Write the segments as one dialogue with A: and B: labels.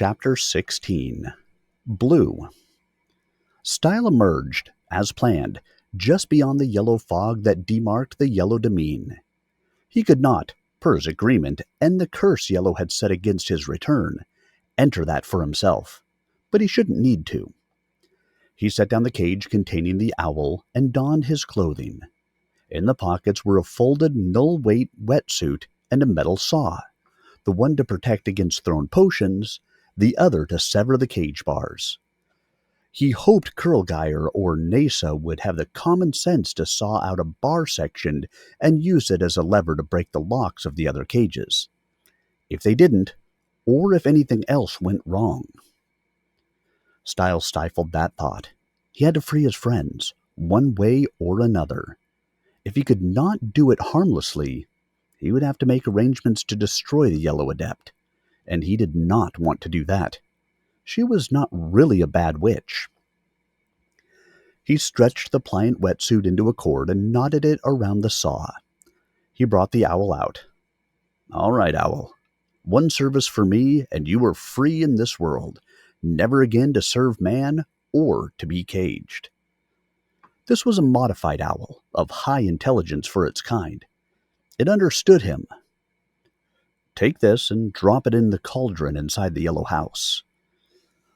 A: Chapter 16. Blue. Stile emerged, as planned, just beyond the yellow fog that demarked the Yellow Demesne. He could not, per his agreement, and the curse Yellow had set against his return, enter that for himself, but he shouldn't need to. He set down the cage containing the owl and donned his clothing. In the pockets were a folded null-weight wetsuit and a metal saw, the one to protect against thrown potions, the other to sever the cage bars. He hoped Kurlgeir or Nasa would have the common sense to saw out a bar section and use it as a lever to break the locks of the other cages. If they didn't, or if anything else went wrong. Stile stifled that thought. He had to free his friends, one way or another. If he could not do it harmlessly, he would have to make arrangements to destroy the Yellow Adept, and he did not want to do that. She was not really a bad witch. He stretched the pliant wetsuit into a cord and knotted it around the saw. He brought the owl out. "All right, owl. One service for me, and you are free in this world, never again to serve man or to be caged." This was a modified owl, of high intelligence for its kind. It understood him. "Take this and drop it in the cauldron inside the yellow house."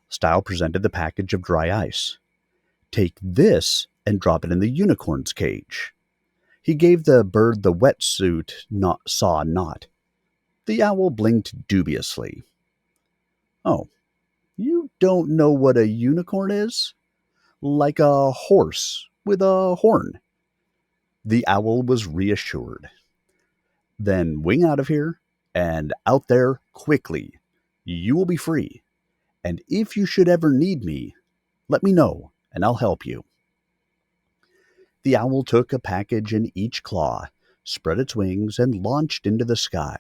A: Stile presented the package of dry ice. "Take this and drop it in the unicorn's cage." He gave the bird the wetsuit saw knot. The owl blinked dubiously. "Oh, you don't know what a unicorn is? Like a horse with a horn." The owl was reassured. "Then wing out of here, and out there quickly. You will be free. And if you should ever need me, let me know, and I'll help you." The owl took a package in each claw, spread its wings, and launched into the sky.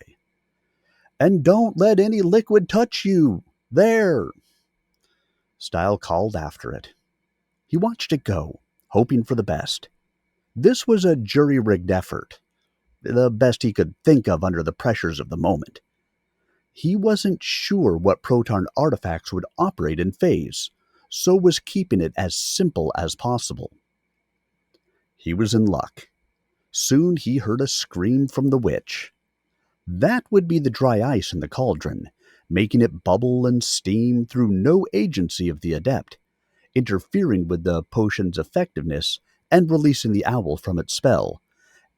A: "And don't let any liquid touch you! There!" Stile called after it. He watched it go, hoping for the best. This was a jury-rigged effort, the best he could think of under the pressures of the moment. He wasn't sure what proton artifacts would operate in phase, so was keeping it as simple as possible. He was in luck. Soon he heard a scream from the witch. That would be the dry ice in the cauldron, making it bubble and steam through no agency of the adept, interfering with the potion's effectiveness and releasing the owl from its spell,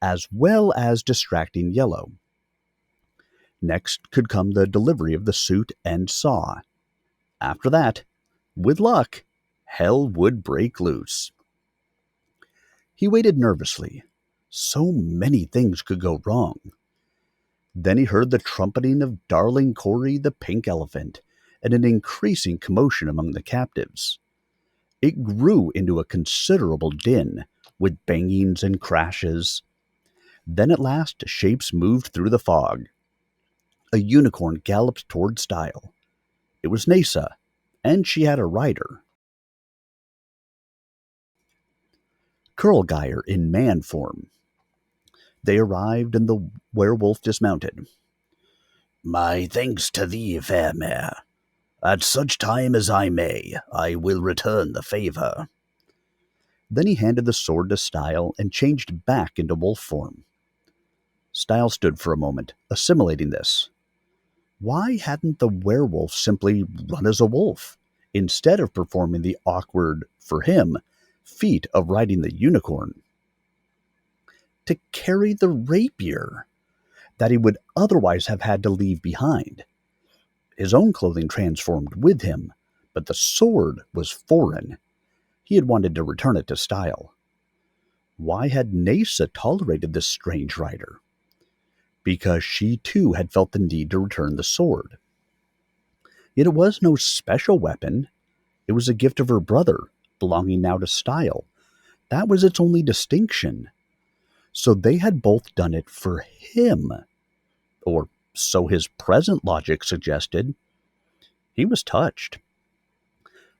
A: as well as distracting Yellow. Next could come the delivery of the suit and saw. After that, with luck, hell would break loose. He waited nervously. So many things could go wrong. Then he heard the trumpeting of Darling Corey the pink elephant, and an increasing commotion among the captives. It grew into a considerable din, with bangings and crashes. Then at last shapes moved through the fog. A unicorn galloped toward Stile. It was Nasa, and she had a rider. Kurlgeir in man form. They arrived, and the werewolf dismounted.
B: "My thanks to thee, fair mare. At such time as I may, I will return the favor."
A: Then he handed the sword to Stile and changed back into wolf form. Stile stood for a moment, assimilating this. Why hadn't the werewolf simply run as a wolf, instead of performing the awkward, for him, feat of riding the unicorn? To carry the rapier that he would otherwise have had to leave behind. His own clothing transformed with him, but the sword was foreign. He had wanted to return it to Stile. Why had Nasa tolerated this strange rider? Because she too had felt the need to return the sword. Yet it was no special weapon. It was a gift of her brother, belonging now to Stile. That was its only distinction. So they had both done it for him. Or so his present logic suggested. He was touched.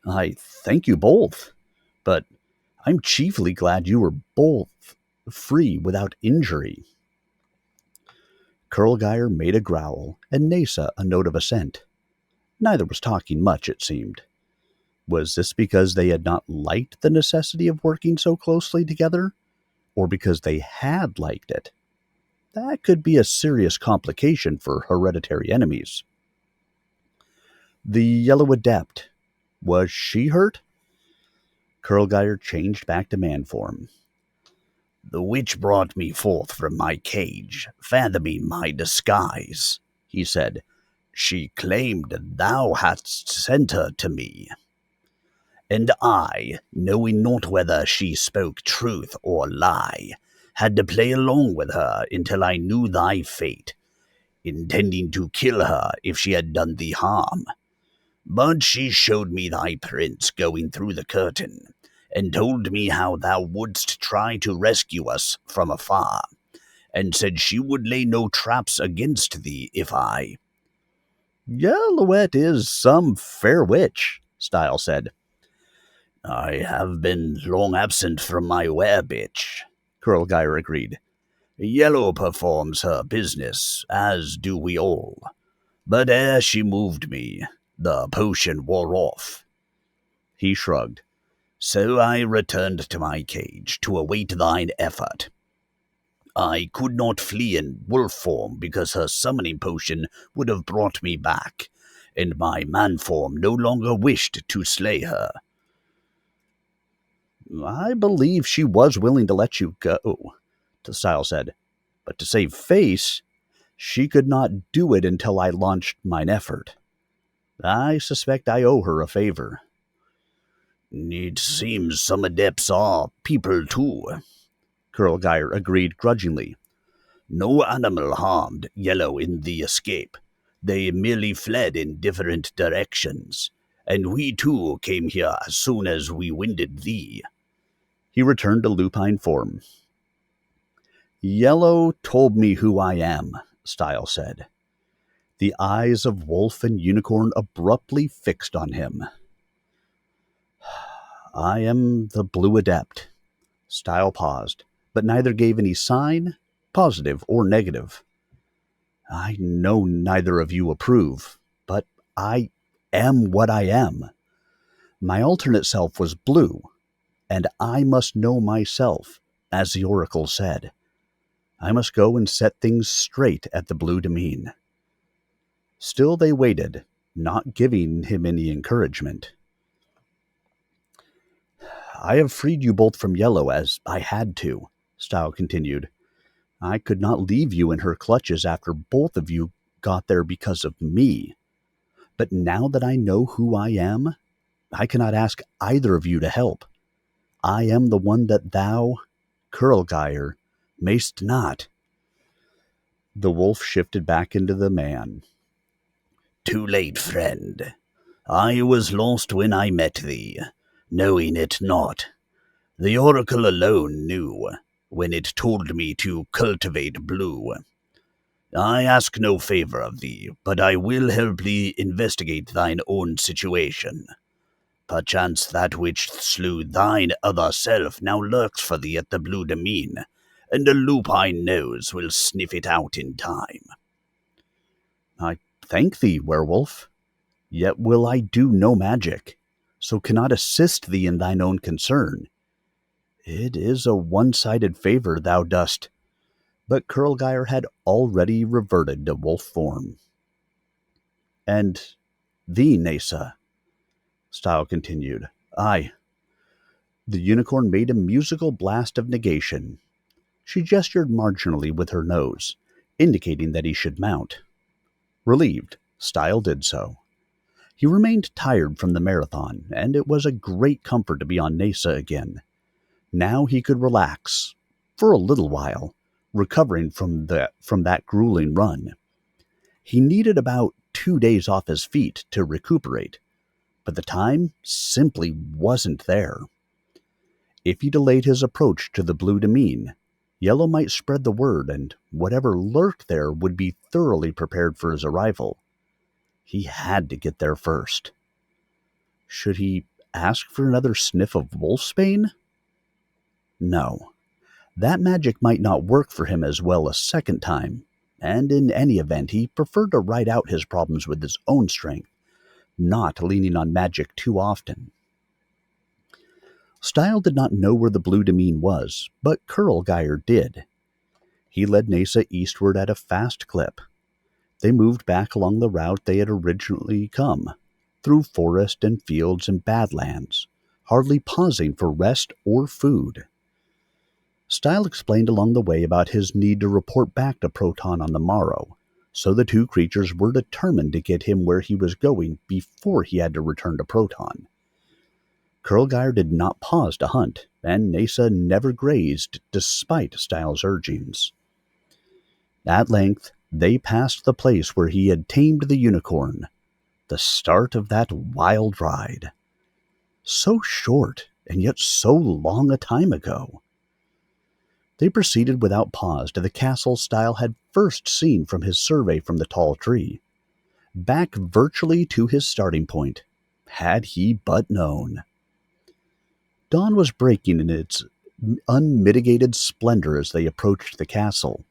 A: "I thank you both, but I'm chiefly glad you were both free without injury." Kurlgeir made a growl, and Nasa a note of assent. Neither was talking much, it seemed. Was this because they had not liked the necessity of working so closely together, or because they had liked it? That could be a serious complication for hereditary enemies. The Yellow Adept. Was she hurt? Kurlgeir changed back to man form.
B: The witch brought me forth from my cage, fathoming my disguise, he said. She claimed thou hadst sent her to me. And I, knowing not whether she spoke truth or lie, had to play along with her until I knew thy fate, intending to kill her if she had done thee harm. But she showed me thy prince going through the curtain, and told me how thou wouldst try to rescue us from afar, and said she would lay no traps against thee if I—
A: Yellowette is some fair witch, Stile said.
B: I have been long absent from my were-bitch,
A: Kurlgeir agreed.
B: Yellow performs her business, as do we all. But ere she moved me, the potion wore off.
A: He shrugged.
B: So I returned to my cage to await thine effort. I could not flee in wolf form because her summoning potion would have brought me back, and my man form no longer wished to slay her.
A: I believe she was willing to let you go, Stile said. But to save face, she could not do it until I launched mine effort. I suspect I owe her a favor.
B: It seems some adepts are people too,
A: Kurlgeir agreed grudgingly.
B: No animal harmed Yellow in the escape. They merely fled in different directions, and we too came here as soon as we winded thee.
A: He returned to lupine form. Yellow told me who I am, Stile said. The eyes of wolf and unicorn abruptly fixed on him. I am the Blue Adept. Stile paused, but neither gave any sign, positive or negative. I know neither of you approve, but I am what I am. My alternate self was blue, and I must know myself, as the oracle said. I must go and set things straight at the Blue Demesne. Still they waited, not giving him any encouragement. I have freed you both from Yellow as I had to, Stile continued. I could not leave you in her clutches after both of you got there because of me. But now that I know who I am, I cannot ask either of you to help. I am the one that thou, Kurlgeir, mayst not. The wolf shifted back into the man.
B: Too late, friend. I was lost when I met thee, knowing it not. The oracle alone knew, when it told me to cultivate blue. I ask no favor of thee, but I will help thee investigate thine own situation. Perchance that which slew thine other self now lurks for thee at the Blue Demesne, and a lupine nose will sniff it out in time.
A: I thank thee, werewolf. Yet will I do no magic, so cannot assist thee in thine own concern. It is a one-sided favor thou dost. But Kurlgeir had already reverted to wolf form. And thee, Nasa, Stile continued. Aye. The unicorn made a musical blast of negation. She gestured marginally with her nose, indicating that he should mount. Relieved, Stile did so. He remained tired from the marathon, and it was a great comfort to be on Nasa again. Now he could relax, for a little while, recovering from that grueling run. He needed about 2 days off his feet to recuperate, but the time simply wasn't there. If he delayed his approach to the Blue Demesne, Yellow might spread the word, and whatever lurked there would be thoroughly prepared for his arrival. He had to get there first. Should he ask for another sniff of wolfsbane? No. That magic might not work for him as well a second time, and in any event he preferred to ride out his problems with his own strength, not leaning on magic too often. Stile did not know where the blue demesne was, but Kurlgeir did. He led Nasa eastward at a fast clip. They moved back along the route they had originally come, through forest and fields and badlands, hardly pausing for rest or food. Stile explained along the way about his need to report back to Proton on the morrow, so the two creatures were determined to get him where he was going before he had to return to Proton. Kurlgeir did not pause to hunt, and Nasa never grazed despite Stile's urgings. At length, they passed the place where he had tamed the unicorn, the start of that wild ride. So short, and yet so long a time ago. They proceeded without pause to the castle Stile had first seen from his survey from the tall tree, back virtually to his starting point, had he but known. Dawn was breaking in its unmitigated splendor as they approached the castle.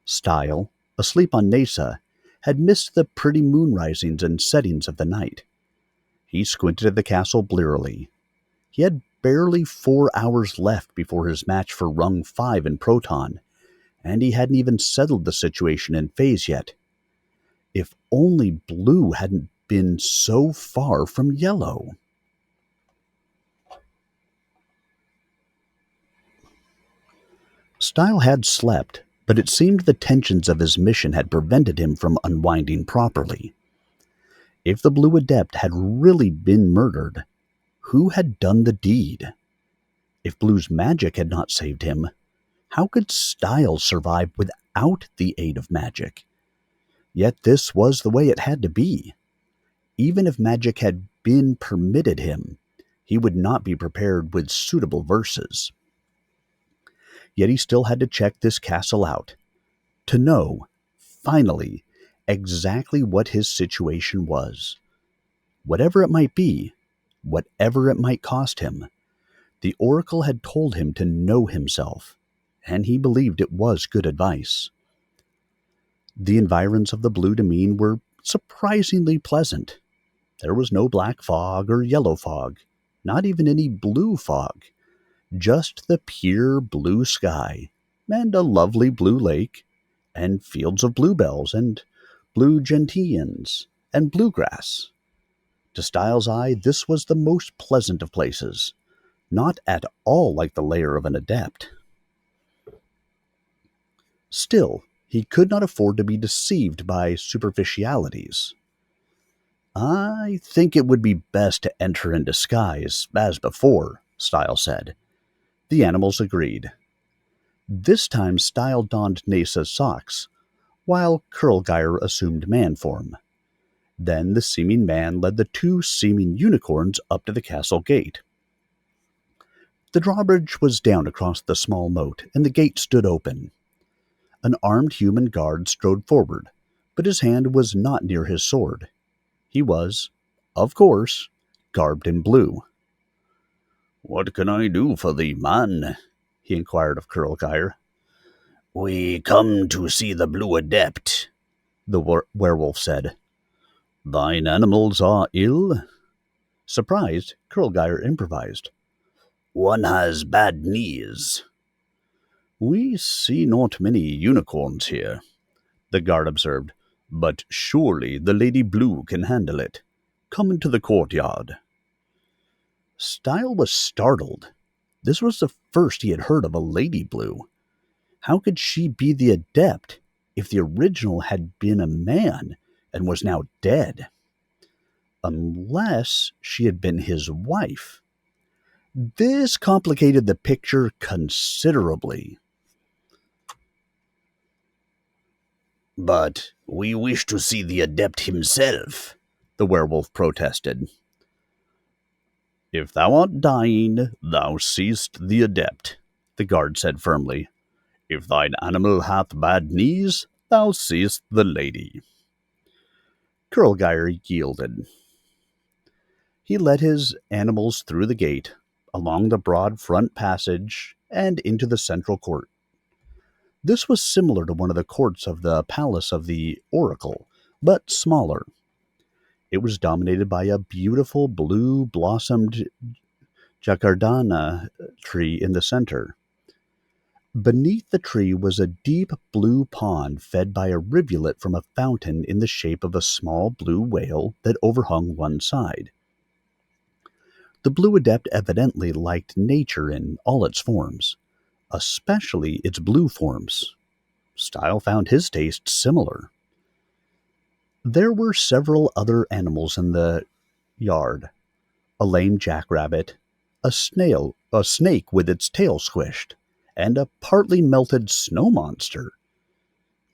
A: Stile, asleep on Nasa, had missed the pretty moon risings and settings of the night. He squinted at the castle blearily. He had barely 4 hours left before his match for rung 5 in Proton, and he hadn't even settled the situation in phase yet. If only blue hadn't been so far from yellow. Stile had slept, but it seemed the tensions of his mission had prevented him from unwinding properly. If the Blue Adept had really been murdered, who had done the deed? If Blue's magic had not saved him, how could Stile survive without the aid of magic? Yet this was the way it had to be. Even if magic had been permitted him, he would not be prepared with suitable verses. Yet he still had to check this castle out, to know, finally, exactly what his situation was. Whatever it might be, whatever it might cost him, the Oracle had told him to know himself, and he believed it was good advice. The environs of the blue demesne were surprisingly pleasant. There was no black fog or yellow fog, not even any blue fog, just the pure blue sky, and a lovely blue lake, and fields of bluebells, and blue gentians, and bluegrass. To Stile's eye, this was the most pleasant of places, not at all like the lair of an adept. Still, he could not afford to be deceived by superficialities. "I think it would be best to enter in disguise, as before," Stile said. The animals agreed. This time Stile donned Nasa's socks, while Kurlgeir assumed man form. Then the seeming man led the two seeming unicorns up to the castle gate. The drawbridge was down across the small moat, and the gate stood open. An armed human guard strode forward, but his hand was not near his sword. He was, of course, garbed in blue.
B: "What can I do for thee, man?"
A: he inquired of Kurlgeir.
B: "We come to see the Blue Adept,"
A: the werewolf said.
B: "Thine animals are ill?"
A: Surprised, Kurlgeir improvised.
B: "One has bad knees."
A: "We see not many unicorns here," the guard observed, "but surely the Lady Blue can handle it. Come into the courtyard." Stile was startled. This was the first he had heard of a Lady Blue. How could she be the adept if the original had been a man and was now dead? Unless she had been his wife. This complicated the picture considerably.
B: "But we wish to see the adept himself,"
A: the werewolf protested.
B: "If thou art dying, thou seest the adept," the guard said firmly. "If thine animal hath bad knees, thou seest the lady."
A: Kurlgeir yielded. He led his animals through the gate, along the broad front passage, and into the central court. This was similar to one of the courts of the palace of the Oracle, but smaller. It was dominated by a beautiful blue-blossomed jacardana tree in the center. Beneath the tree was a deep blue pond fed by a rivulet from a fountain in the shape of a small blue whale that overhung one side. The Blue Adept evidently liked nature in all its forms, especially its blue forms. Stile found his taste similar. There were several other animals in the yard: a lame jackrabbit, a snake with its tail squished, and a partly melted snow monster.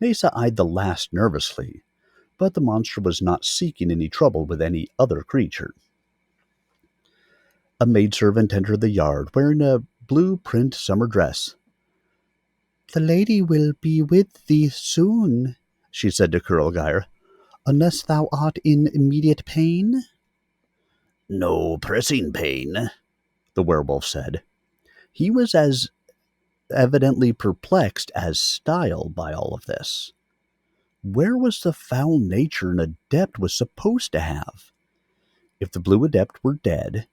A: Mesa eyed the last nervously, but the monster was not seeking any trouble with any other creature. A maidservant entered the yard wearing a blue print summer dress. "The lady will be with thee soon," she said to Kurlgeir, "unless thou art in immediate pain."
B: "No pressing pain,"
A: the werewolf said. He was as evidently perplexed as Stile by all of this. Where was the foul nature an adept was supposed to have? If the Blue Adept were dead,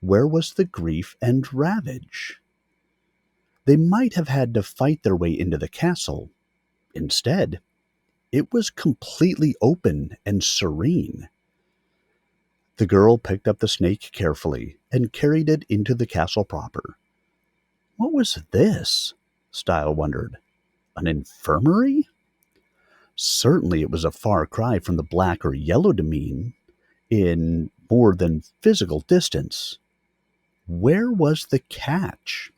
A: where was the grief and ravage? They might have had to fight their way into the castle. Instead, it was completely open and serene. The girl picked up the snake carefully and carried it into the castle proper. What was this? Stile wondered. An infirmary? Certainly it was a far cry from the black or yellow demesne in more than physical distance. Where was the catch?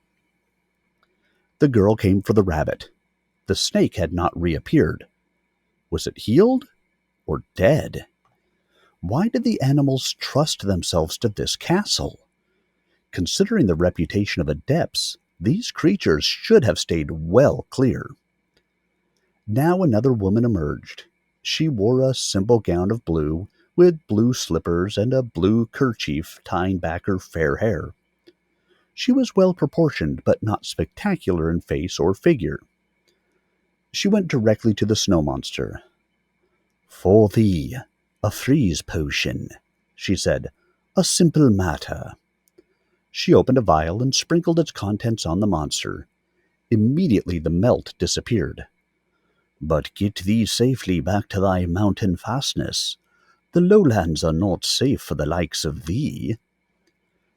A: The girl came for the rabbit. The snake had not reappeared. Was it healed or dead? Why did the animals trust themselves to this castle? Considering the reputation of adepts, these creatures should have stayed well clear. Now another woman emerged. She wore a simple gown of blue, with blue slippers and a blue kerchief tying back her fair hair. She was well proportioned, but not spectacular in face or figure. She went directly to the snow monster. "For thee, a freeze potion," she said. "A simple matter." She opened a vial and sprinkled its contents on the monster. Immediately the melt disappeared. "But get thee safely back to thy mountain fastness. The lowlands are not safe for the likes of thee."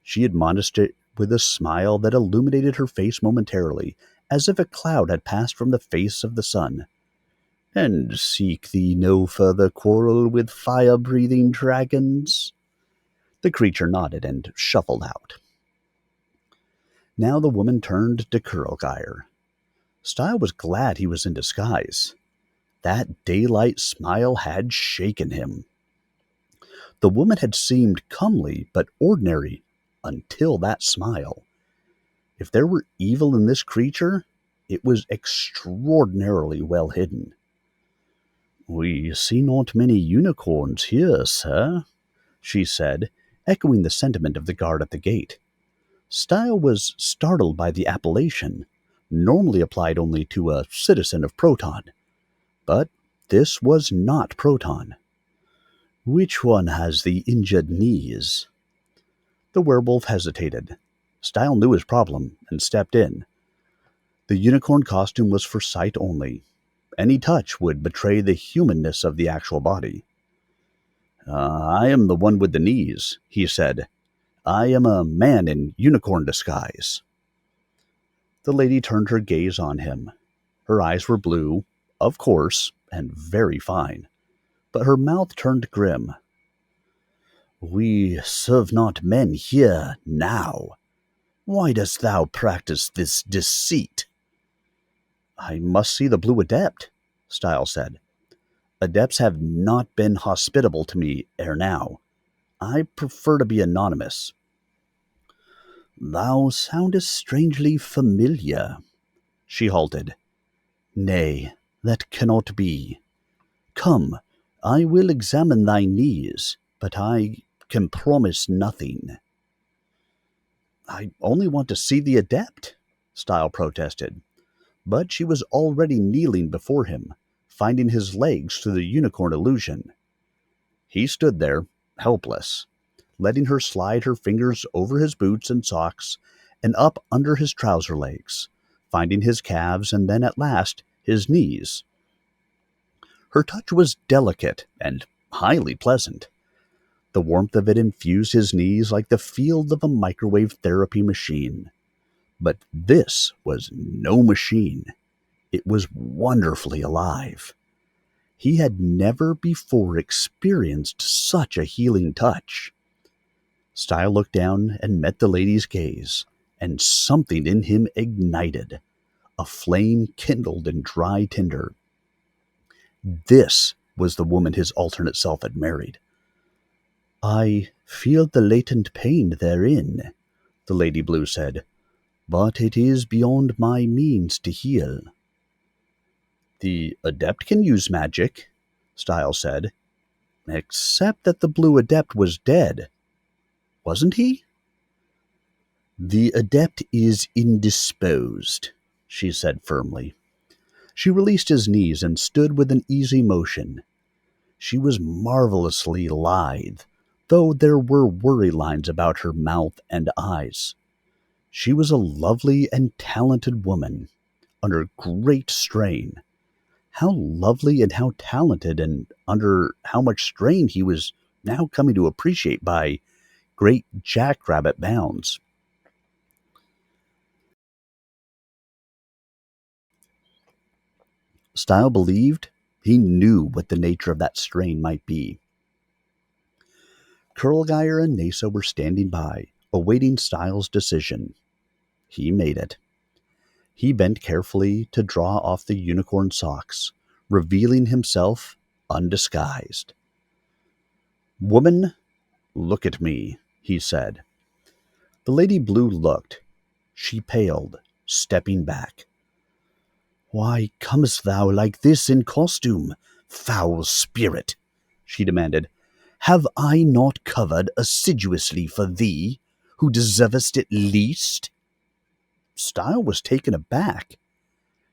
A: She admonished it with a smile that illuminated her face momentarily, as if a cloud had passed from the face of the sun. "And seek thee no further quarrel with fire-breathing dragons?" The creature nodded and shuffled out. Now the woman turned to Kurlgeir. Stile was glad he was in disguise. That daylight smile had shaken him. The woman had seemed comely but ordinary until that smile. If there were evil in this creature, it was extraordinarily well hidden. "We see not many unicorns here, sir," she said, echoing the sentiment of the guard at the gate. Stile was startled by the appellation, normally applied only to a citizen of Proton. But this was not Proton. "Which one has the injured knees?" The werewolf hesitated. Stile knew his problem and stepped in. The unicorn costume was for sight only. Any touch would betray the humanness of the actual body. "I am the one with the knees," he said. "I am a man in unicorn disguise." The lady turned her gaze on him. Her eyes were blue, of course, and very fine, but her mouth turned grim. "We serve not men here now. Why dost thou practice this deceit?" "I must see the Blue Adept," Stile said. "Adepts have not been hospitable to me ere now. I prefer to be anonymous." "Thou soundest strangely familiar." She halted. "Nay, that cannot be. Come, I will examine thy knees, but I can promise nothing." "I only want to see the adept," Stile protested. But she was already kneeling before him, finding his legs through the unicorn illusion. He stood there, helpless, letting her slide her fingers over his boots and socks and up under his trouser legs, finding his calves and then at last his knees. Her touch was delicate and highly pleasant. The warmth of it infused his knees like the feel of a microwave therapy machine. But this was no machine. It was wonderfully alive. He had never before experienced such a healing touch. Stile looked down and met the lady's gaze, and something in him ignited. A flame kindled in dry tinder. This was the woman his alternate self had married. "I feel the latent pain therein," the Lady Blue said, "but it is beyond my means to heal." "The Adept can use magic," Stile said, "except that the Blue Adept was dead. Wasn't he?" "The Adept is indisposed," she said firmly. She released his knees and stood with an easy motion. She was marvelously lithe, though there were worry lines about her mouth and eyes. She was a lovely and talented woman, under great strain. How lovely and how talented and under how much strain he was now coming to appreciate by great jackrabbit bounds. Stile believed he knew what the nature of that strain might be. Kurlgeir and Nasa were standing by, awaiting Stile's decision. He made it. He bent carefully to draw off the unicorn socks, revealing himself undisguised. "Woman, look at me," he said. The Lady Blue looked. She paled, stepping back. "Why comest thou like this in costume, foul spirit?" she demanded. "Have I not covered assiduously for thee, who deservest it least?" Stile was taken aback.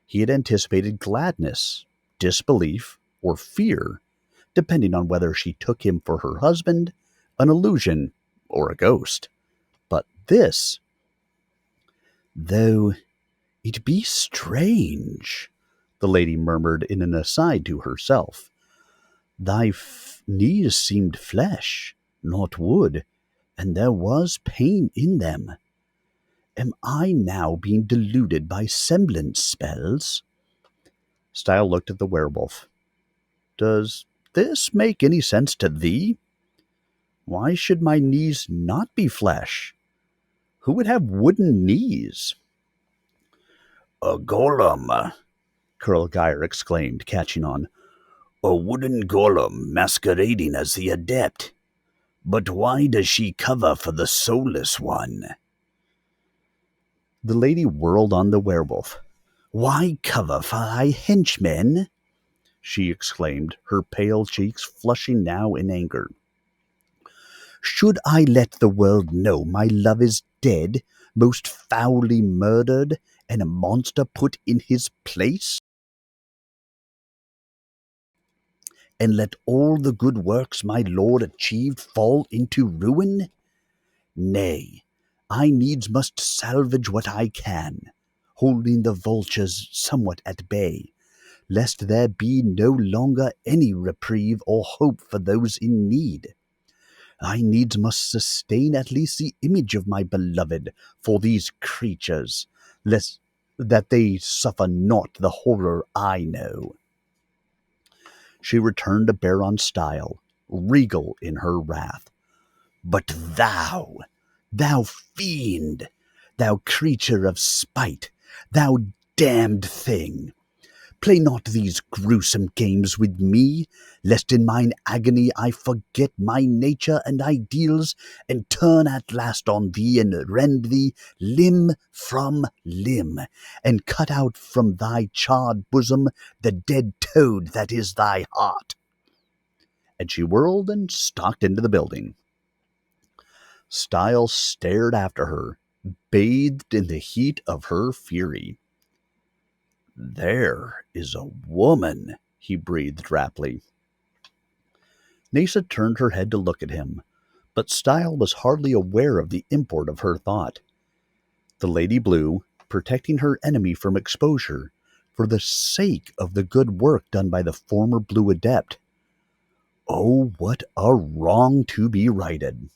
A: He had anticipated gladness, disbelief, or fear, depending on whether she took him for her husband, an illusion, or a ghost. But this, "Though it be strange," the lady murmured in an aside to herself, "thy knees seemed flesh, not wood, and there was pain in them. Am I now being deluded by semblance spells?" Stile looked at the werewolf. "Does this make any sense to thee? Why should my knees not be flesh? Who would have wooden knees?"
B: "A golem,"
A: Kurlgeir exclaimed, catching on.
B: "A wooden golem masquerading as the Adept. But why does she cover for the soulless one?"
A: The lady whirled on the werewolf. "Why cover for thy henchmen?" she exclaimed, her pale cheeks flushing now in anger. "Should I let the world know my love is dead, most foully murdered, and a monster put in his place? And let all the good works my lord achieved fall into ruin? Nay, I needs must salvage what I can, holding the vultures somewhat at bay, lest there be no longer any reprieve or hope for those in need. I needs must sustain at least the image of my beloved for these creatures, lest that they suffer not the horror I know." She returned to bear on Stile, regal in her wrath. "But thou fiend, thou creature of spite, thou damned thing, play not these gruesome games with me, lest in mine agony I forget my nature and ideals, and turn at last on thee and rend thee limb from limb, and cut out from thy charred bosom the dead toad that is thy heart." And she whirled and stalked into the building. Stile stared after her, bathed in the heat of her fury. "There is a woman," he breathed raptly. Nasa turned her head to look at him, but Stile was hardly aware of the import of her thought. The Lady Blue, protecting her enemy from exposure, for the sake of the good work done by the former Blue Adept. Oh, what a wrong to be righted.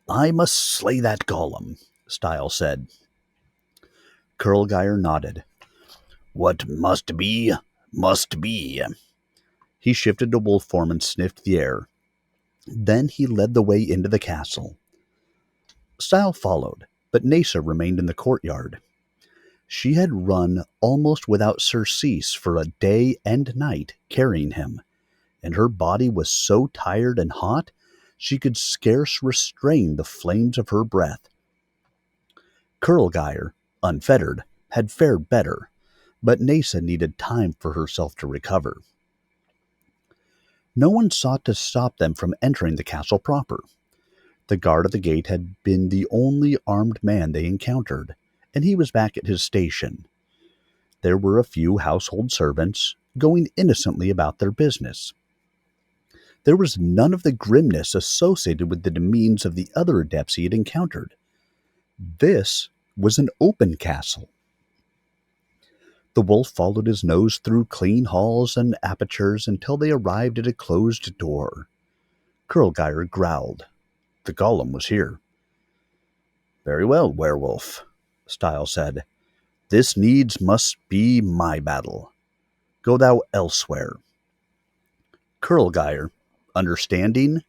B: I must slay that golem, Stile said.
A: Kurlgeir nodded.
B: What must be, must be.
A: He shifted to wolf form and sniffed the air. Then he led the way into the castle. Stile followed, but Nasa remained in the courtyard. She had run almost without surcease for a day and night carrying him, and her body was so tired and hot she could scarce restrain the flames of her breath. Kurlgeir, unfettered, had fared better, but Nasa needed time for herself to recover. No one sought to stop them from entering the castle proper. The guard at the gate had been the only armed man they encountered, and he was back at his station. There were a few household servants, going innocently about their business. There was none of the grimness associated with the demeans of the other adepts he had encountered. This was an open castle. The wolf followed his nose through clean halls and apertures until they arrived at a closed door. Kurlgeir growled. The golem was here.
B: Very well, werewolf, Stile said. This needs must be my battle. Go thou elsewhere.
A: Kurlgeir, understanding,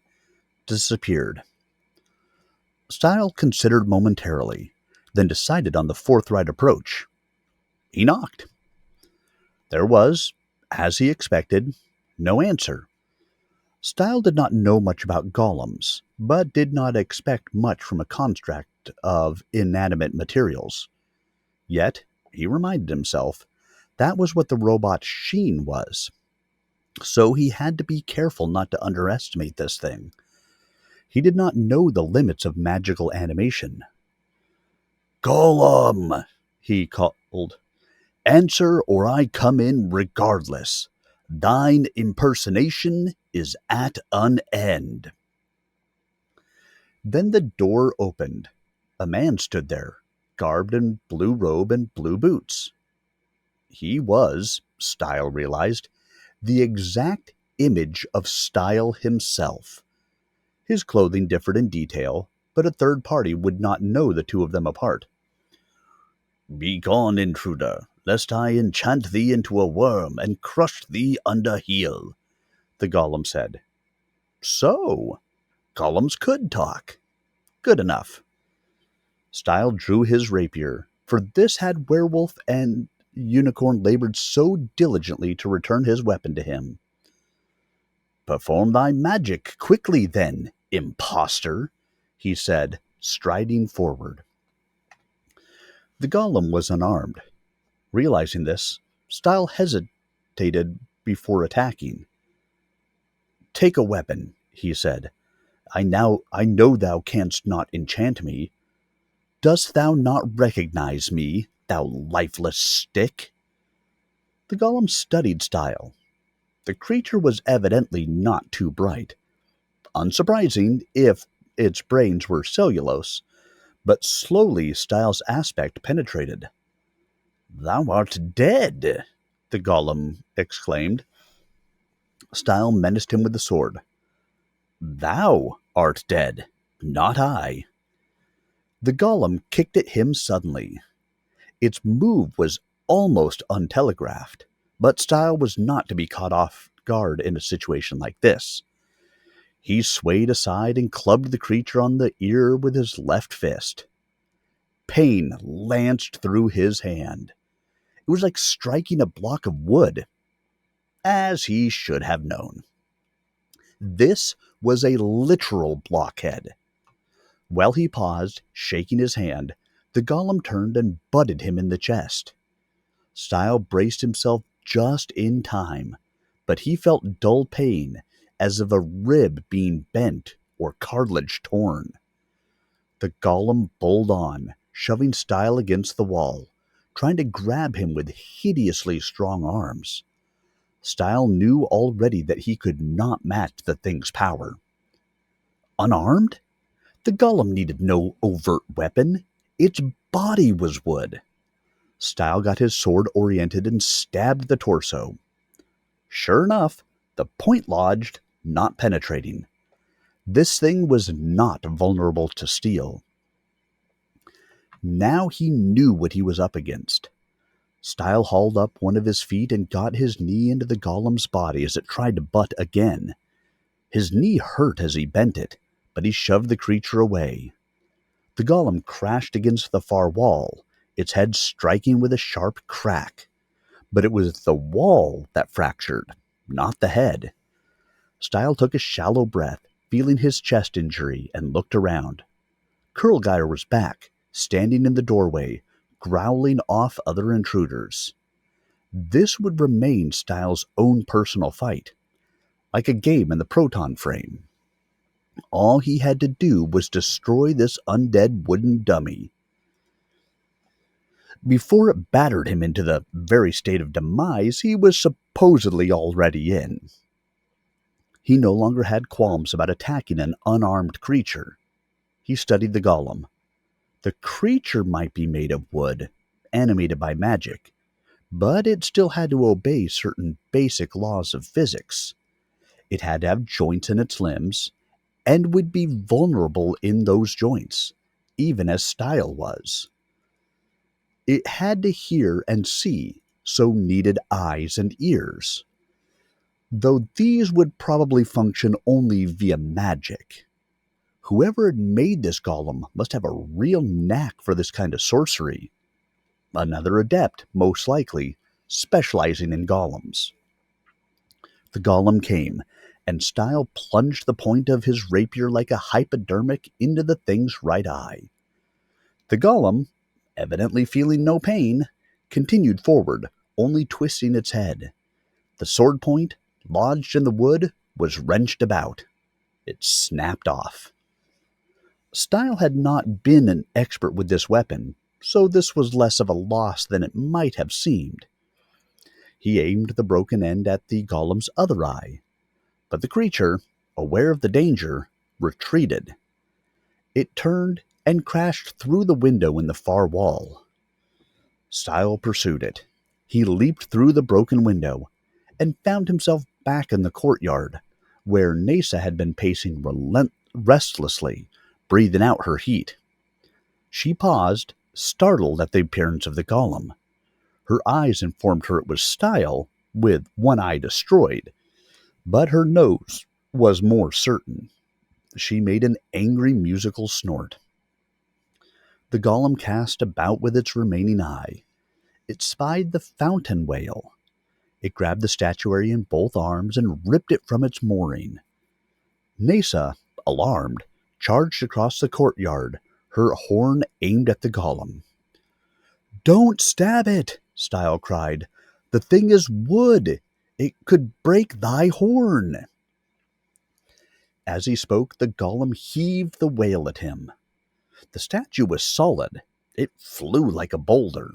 A: disappeared. Stile considered momentarily, then decided on the forthright approach. He knocked. There was, as he expected, no answer. Stile did not know much about golems, but did not expect much from a construct of inanimate materials. Yet, he reminded himself, that was what the robot Sheen was. So he had to be careful not to underestimate this thing. He did not know the limits of magical animation.
B: Golem, he called. Answer or I come in regardless. Thine impersonation is at an end.
A: Then the door opened. A man stood there, garbed in blue robe and blue boots. He was, Stile realized, the exact image of Stile himself. His clothing differed in detail, but a third party would not know the two of them apart.
B: Begone, intruder, lest I enchant thee into a worm and crush thee under heel, the golem said.
A: So, golems could talk. Good enough. Stile drew his rapier, for this had werewolf and unicorn labored so diligently to return his weapon to him. Perform thy magic quickly, then, impostor, he said, striding forward. The golem was unarmed. Realizing this, Stile hesitated before attacking. Take a weapon, he said. I know thou canst not enchant me. Dost thou not recognize me, thou lifeless stick? The golem studied Stile. The creature was evidently not too bright. Unsurprising if its brains were cellulose, but slowly Stile's aspect penetrated. Thou art dead, the golem exclaimed. Stile menaced him with the sword. Thou art dead, not I. The golem kicked at him suddenly. Its move was almost untelegraphed, but Stile was not to be caught off guard in a situation like this. He swayed aside and clubbed the creature on the ear with his left fist. Pain lanced through his hand. It was like striking a block of wood, as he should have known. This was a literal blockhead. While he paused, shaking his hand, the golem turned and butted him in the chest. Stile braced himself just in time, but he felt dull pain as of a rib being bent or cartilage torn. The golem bowled on, shoving Stile against the wall, trying to grab him with hideously strong arms. Stile knew already that he could not match the thing's power. Unarmed? The golem needed no overt weapon. Its body was wood. Stile got his sword oriented and stabbed the torso. Sure enough, the point lodged, not penetrating. This thing was not vulnerable to steel. Now he knew what he was up against. Stile hauled up one of his feet and got his knee into the golem's body as it tried to butt again. His knee hurt as he bent it, but he shoved the creature away. The golem crashed against the far wall, its head striking with a sharp crack. But it was the wall that fractured, not the head. Stile took a shallow breath, feeling his chest injury, and looked around. Kurlgeir was back, standing in the doorway, growling off other intruders. This would remain Stile's own personal fight, like a game in the proton frame. All he had to do was destroy this undead wooden dummy. Before it battered him into the very state of demise he was supposedly already in. He no longer had qualms about attacking an unarmed creature. He studied the golem. The creature might be made of wood, animated by magic, but it still had to obey certain basic laws of physics. It had to have joints in its limbs, and would be vulnerable in those joints, even as Stile was. It had to hear and see, so needed eyes and ears, though these would probably function only via magic. Whoever had made this golem must have a real knack for this kind of sorcery. Another adept, most likely, specializing in golems. The golem came, and Stile plunged the point of his rapier like a hypodermic into the thing's right eye. The golem, evidently feeling no pain, continued forward, only twisting its head. The sword point, lodged in the wood, was wrenched about. It snapped off. Stile had not been an expert with this weapon, so this was less of a loss than it might have seemed. He aimed the broken end at the golem's other eye, but the creature, aware of the danger, retreated. It turned and crashed through the window in the far wall. Stile pursued it. He leaped through the broken window and found himself back in the courtyard, where Nasa had been pacing restlessly, breathing out her heat. She paused, startled at the appearance of the golem. Her eyes informed her it was Stile, with one eye destroyed, but her nose was more certain. She made an angry musical snort. The golem cast about with its remaining eye. It spied the fountain whale. It grabbed the statuary in both arms and ripped it from its mooring. Nasa, alarmed, charged across the courtyard, her horn aimed at the golem. "Don't stab it!" Stile cried. "The thing is wood. It could break thy horn." As he spoke, the golem heaved the whale at him. The statue was solid. It flew like a boulder.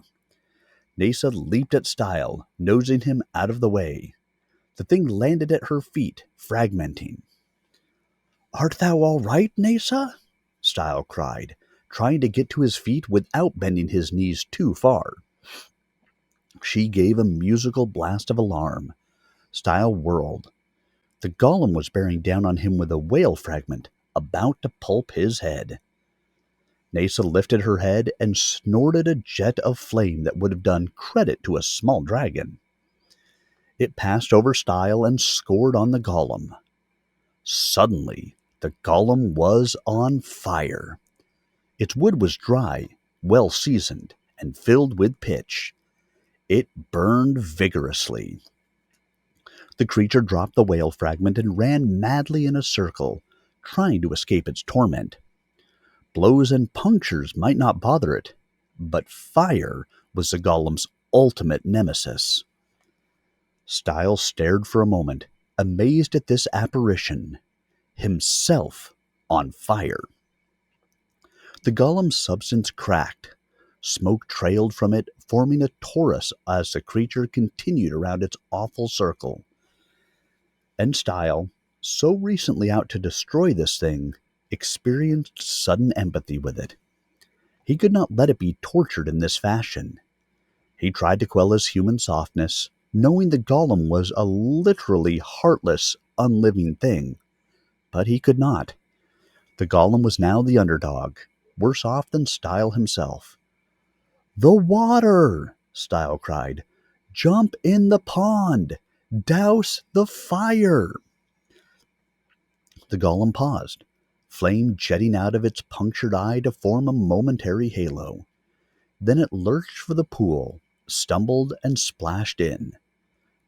A: Nasa leaped at Stile, nosing him out of the way. The thing landed at her feet, fragmenting. "Art thou all right, Nasa?" Stile cried, trying to get to his feet without bending his knees too far. She gave a musical blast of alarm. Stile whirled. The golem was bearing down on him with a whale fragment, about to pulp his head. Nasa lifted her head and snorted a jet of flame that would have done credit to a small dragon. It passed over Stile and scored on the golem. Suddenly, the golem was on fire. Its wood was dry, well seasoned, and filled with pitch. It burned vigorously. The creature dropped the whale fragment and ran madly in a circle, trying to escape its torment. Blows and punctures might not bother it, but fire was the golem's ultimate nemesis. Stile stared for a moment, amazed at this apparition. Himself on fire. The golem's substance cracked. Smoke trailed from it, forming a torus as the creature continued around its awful circle. And Stile, so recently out to destroy this thing, experienced sudden empathy with it. He could not let it be tortured in this fashion. He tried to quell his human softness, knowing the golem was a literally heartless, unliving thing. But he could not. The golem was now the underdog, worse off than Stile himself. "The water!" Stile cried. "Jump in the pond! Douse the fire!" The golem paused, flame jetting out of its punctured eye to form a momentary halo. Then it lurched for the pool, stumbled, and splashed in.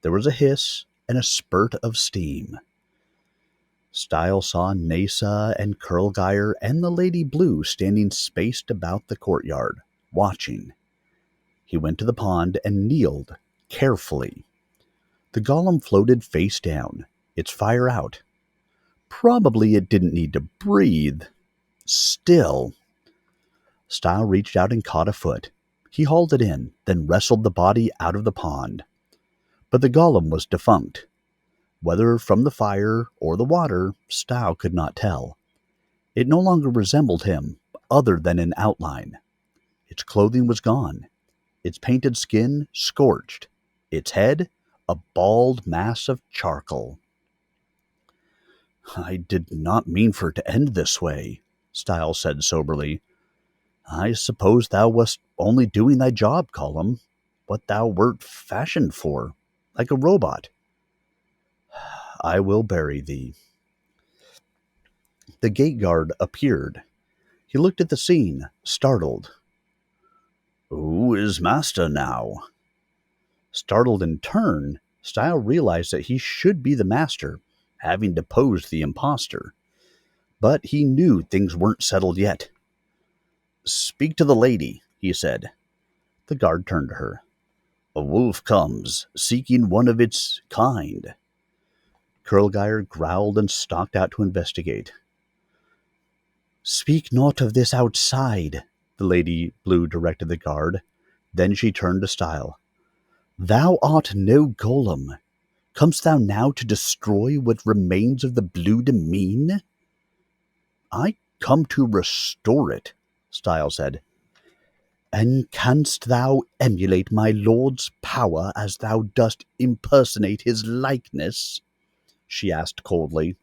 A: There was a hiss and a spurt of steam. Stile saw Nasa and Curlgeyer and the Lady Blue standing spaced about the courtyard, watching. He went to the pond and kneeled, carefully. The golem floated face down, its fire out. Probably it didn't need to breathe. Still. Stile reached out and caught a foot. He hauled it in, then wrestled the body out of the pond. But the golem was defunct. Whether from the fire or the water, Stile could not tell. It no longer resembled him, other than in outline. Its clothing was gone, its painted skin scorched, its head a bald mass of charcoal. "I did not mean for it to end this way," Stile said soberly. "I suppose thou wast only doing thy job, golem, what thou wert fashioned for, like a robot. I will bury thee." The gate guard appeared. He looked at the scene, startled. "Who is master now?" Startled in turn, Stile realized that he should be the master, having deposed the impostor. But he knew things weren't settled yet. "Speak to the lady," he said. The guard turned to her. "A wolf comes, seeking one of its kind." Curlgeyer growled and stalked out to investigate. "Speak not of this outside," the Lady Blue directed the guard. Then she turned to Stile. "Thou art no golem. Comest thou now to destroy what remains of the blue demesne?" "I come to restore it," Stile said. "And canst thou emulate my lord's power as thou dost impersonate his likeness?" she asked coldly.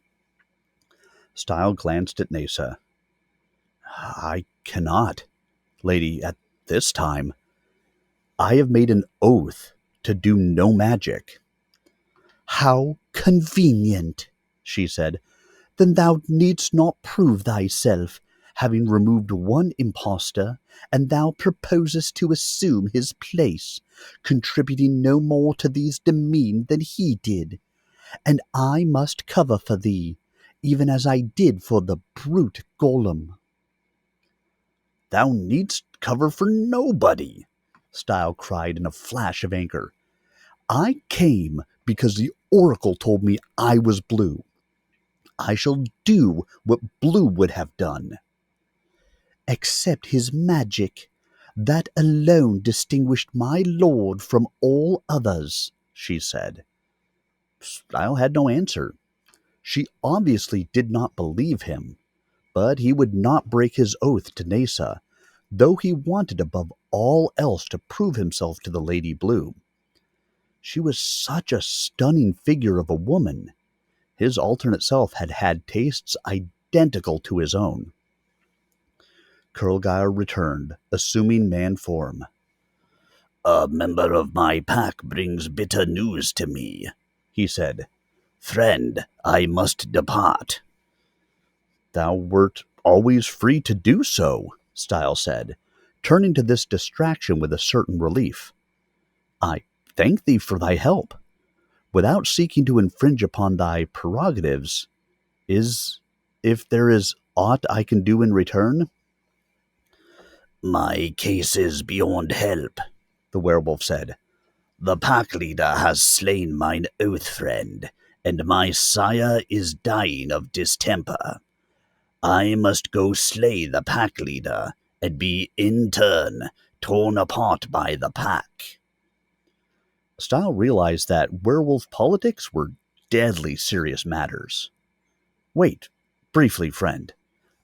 A: Stile glanced at Nasa. "I cannot, lady, at this time. I have made an oath to do no magic." "How convenient," she said. "Then thou needst not prove thyself, having removed one impostor, and thou proposest to assume his place, contributing no more to these demesne than he did. And I must cover for thee, even as I did for the brute golem." "Thou needst cover for nobody," Stile cried in a flash of anger. "I came because the oracle told me I was blue. I shall do what blue would have done." "Except his magic. That alone distinguished my lord from all others," she said. Stile had no answer. She obviously did not believe him, but he would not break his oath to Nasa, though he wanted above all else to prove himself to the Lady Blue. She was such a stunning figure of a woman. His alternate self had had tastes identical to his own. Curlgeyer returned, assuming man form. "A member of my pack brings bitter news to me," he said. "Friend, I must depart." "Thou wert always free to do so," Stile said, turning to this distraction with a certain relief. "I thank thee for thy help. Without seeking to infringe upon thy prerogatives, if there is aught I can do in return?" "My case is beyond help," the werewolf said. "The pack leader has slain mine oath friend, and my sire is dying of distemper. I must go slay the pack leader, and be in turn
B: torn apart by the pack.
A: Stile realized that werewolf politics were deadly serious matters. Wait, briefly, friend.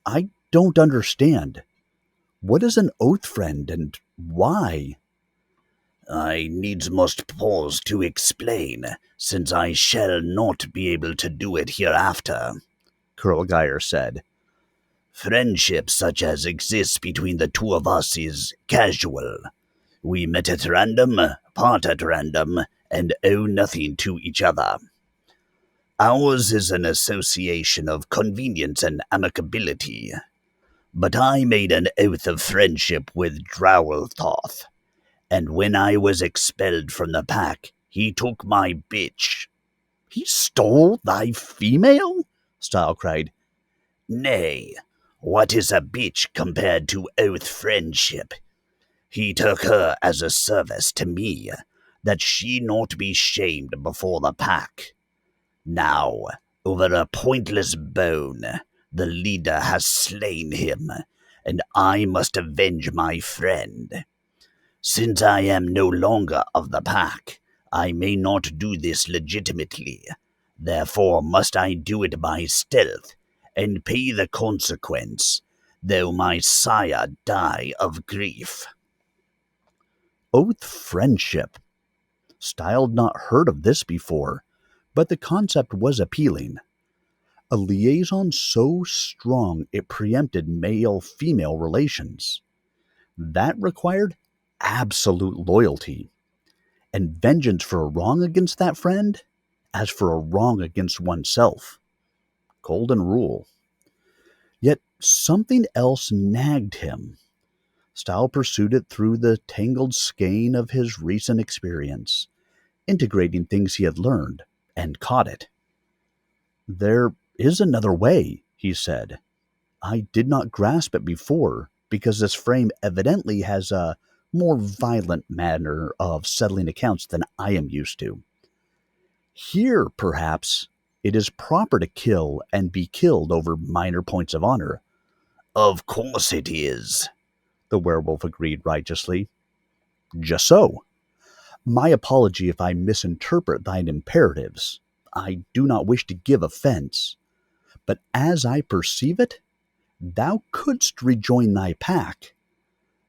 A: I don't understand. What is an oath friend, and why?
B: I needs must pause to explain, since I shall not be able to do it hereafter,
A: Kurlgeir said.
B: Friendship such as exists between the two of us is casual. We met at random, part at random, and owe nothing to each other. Ours is an association of convenience and amicability. But I made an oath of friendship with Drowelthoth, and when I was expelled from the pack, he took my bitch.
A: He stole thy female? Stile cried.
B: Nay, what is a bitch compared to oath friendship? He took her as a service to me, that she not be shamed before the pack. Now, over a pointless bone, the leader has slain him, and I must avenge my friend. Since I am no longer of the pack, I may not do this legitimately. Therefore must I do it by stealth, and pay the consequence, though my sire die of grief.
A: Oath friendship. Stile had not heard of this before, but the concept was appealing. A liaison so strong it preempted male-female relations. That required absolute loyalty, and vengeance for a wrong against that friend, as for a wrong against oneself. Golden rule. Yet something else nagged him. Stile pursued it through the tangled skein of his recent experience, integrating things he had learned, and caught it. There is another way, he said. I did not grasp it before, because this frame evidently has a more violent manner of settling accounts than I am used to. Here, perhaps, it is proper to kill and be killed over minor points of honor.
B: Of course it is,
A: the werewolf agreed righteously. Just so. My apology if I misinterpret thine imperatives. I do not wish to give offense. But as I perceive it, thou couldst rejoin thy pack.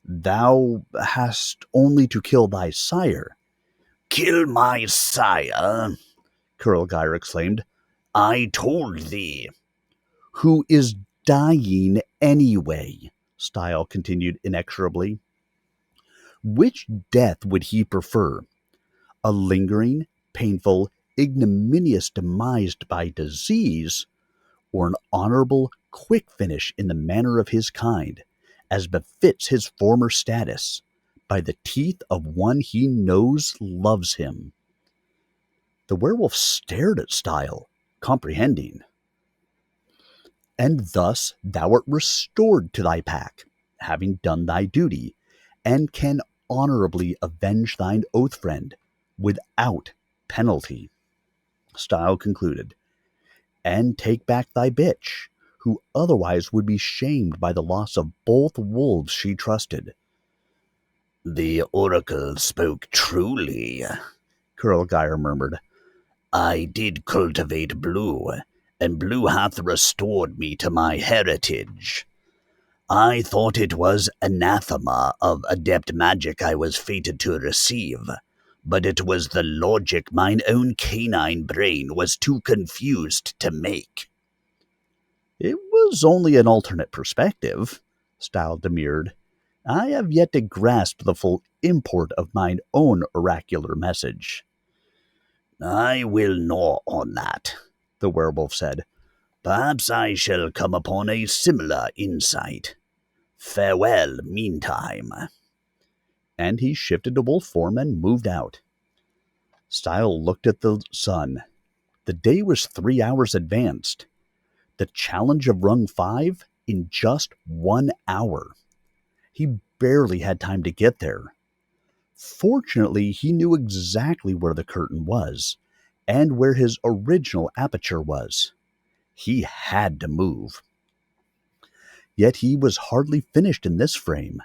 A: Thou hast only to kill thy sire.
B: Kill my sire?
A: Kurlgeir exclaimed.
B: I told thee.
A: Who is dying anyway, Stile continued inexorably. Which death would he prefer? A lingering, painful, ignominious demise by disease, or an honorable, quick finish in the manner of his kind, as befits his former status, by the teeth of one he knows loves him? The werewolf stared at Stile, comprehending. And thus thou art restored to thy pack, having done thy duty, and can honorably avenge thine oath friend, without penalty, Stile concluded, and take back thy bitch, who otherwise would be shamed by the loss of both wolves she trusted.
B: The oracle spoke truly,
A: Kurlgeir murmured.
B: I did cultivate blue, and blue hath restored me to my heritage. I thought it was anathema of adept magic I was fated to receive, but it was the logic mine own canine brain was too confused to make.
A: It was only an alternate perspective, Stile demurred. I have yet to grasp the full import of mine own oracular message.
B: I will gnaw on that,
A: the werewolf said.
B: Perhaps I shall come upon a similar insight. Farewell, meantime.
A: And he shifted to wolf form and moved out. Stile looked at the sun. The day was 3 hours advanced. The challenge of rung 5 in just 1 hour. He barely had time to get there. Fortunately, he knew exactly where the curtain was, and where his original aperture was. He had to move. Yet he was hardly finished in this frame.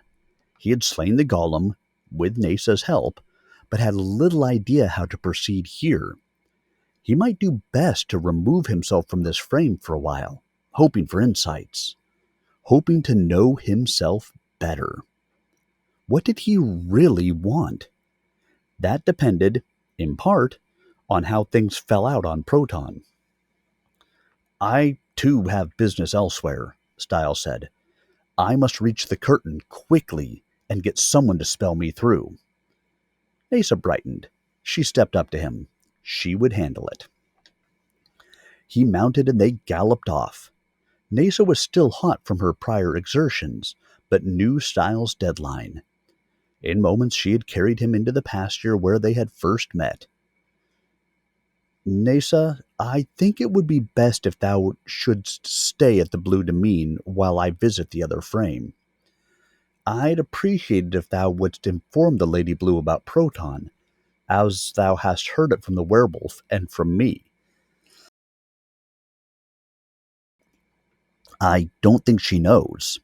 A: He had slain the golem with Nesa's help, but had little idea how to proceed here. He might do best to remove himself from this frame for a while, hoping for insights, hoping to know himself better. What did he really want? That depended, in part, on how things fell out on Proton. I, too, have business elsewhere, Stile said. I must reach the curtain quickly and get someone to spell me through. Nesa brightened. She stepped up to him. She would handle it. He mounted and they galloped off. Nesa was still hot from her prior exertions, but knew Stile's deadline. In moments she had carried him into the pasture where they had first met. Nesa, I think it would be best if thou shouldst stay at the Blue Demesne while I visit the other frame. I'd appreciate it if thou wouldst inform the Lady Blue about Proton, as thou hast heard it from the werewolf and from me. I don't think she knows.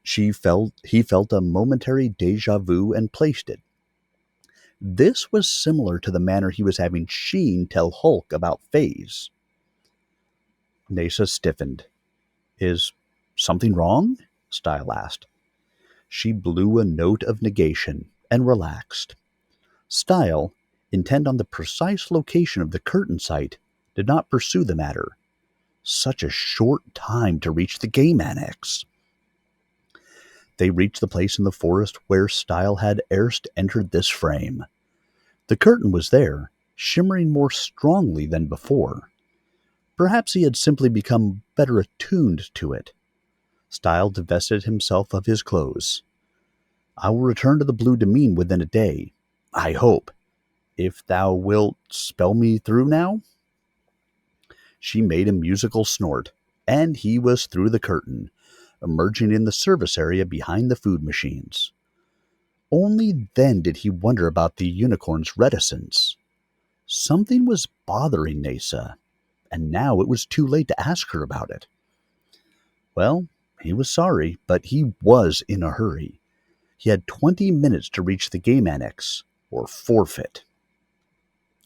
A: He felt a momentary déjà vu and placed it. This was similar to the manner he was having Sheen tell Hulk about Phase. Nesa stiffened. Is something wrong? Stile asked. She blew a note of negation and relaxed. Stile, intent on the precise location of the curtain site, did not pursue the matter. Such a short time to reach the game annex. They reached the place in the forest where Stile had erst entered this frame. The curtain was there, shimmering more strongly than before. Perhaps he had simply become better attuned to it. Stile divested himself of his clothes. I will return to the Blue Demesne within a day, I hope, if thou wilt spell me through now. She made a musical snort, and he was through the curtain, emerging in the service area behind the food machines. Only then did he wonder about the unicorn's reticence. Something was bothering Nesa, and now it was too late to ask her about it. Well, he was sorry, but he was in a hurry. He had 20 minutes to reach the game annex, or forfeit.